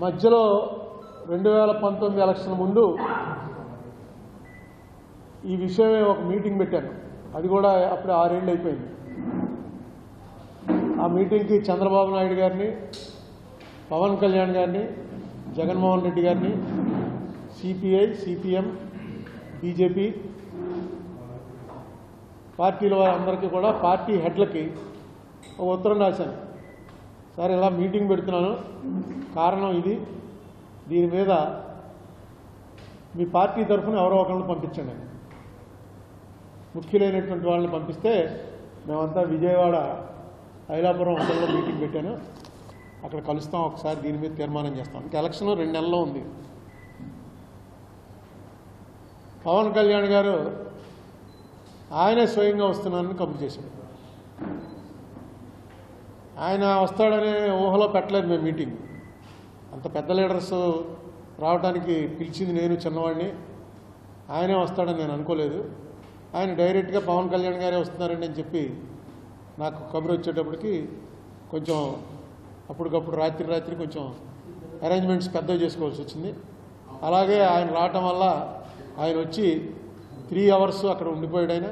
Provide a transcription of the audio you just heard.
మధ్యలో 2019 ఎలక్షన్ ముందు ఈ విషయమే ఒక మీటింగ్ పెట్టాను. అది కూడా అప్పుడు 6 ఏళ్ళు అయిపోయింది. ఆ మీటింగ్కి చంద్రబాబు నాయుడు గారిని, పవన్ కళ్యాణ్ గారిని, జగన్మోహన్ రెడ్డి గారిని, సిపిఐ, సిపిఎం, బీజేపీ పార్టీల వారందరికీ కూడా పార్టీ హెడ్లకి ఒక ఉత్తరం రాశాను. సార్ ఇలా మీటింగ్ పెడుతున్నాను, కారణం ఇది, దీని మీద మీ పార్టీ తరఫున ఎవరో ఒకరిని పంపించండి. ముఖ్యులైనటువంటి వాళ్ళని పంపిస్తే మేమంతా విజయవాడ ఐలాపురం హోటల్లో మీటింగ్ పెట్టాను, అక్కడ కలుస్తాం, ఒకసారి దీని మీద తీర్మానం చేస్తాం. ఇంకా ఎలక్షన్ 2 నెలల్లో ఉంది. పవన్ కళ్యాణ్ గారు ఆయనే స్వయంగా వస్తున్నానని కబురు చేశాడు. ఆయన వస్తాడనే ఊహలో పెట్టలేదు మేము మీటింగ్. అంత పెద్ద లీడర్స్ రావడానికి పిలిచింది నేను, చిన్నవాడిని. ఆయనే వస్తాడని నేను అనుకోలేదు. ఆయన డైరెక్ట్గా పవన్ కళ్యాణ్ గారే వస్తున్నారండి అని చెప్పి నాకు కబురు వచ్చేటప్పటికి కొంచెం అప్పటికప్పుడు రాత్రి కొంచెం అరేంజ్మెంట్స్ పెద్దవి చేసుకోవాల్సి వచ్చింది. అలాగే ఆయన రావటం వల్ల ఆయన వచ్చి 3 అవర్స్ అక్కడ ఉండిపోయాడు. ఆయన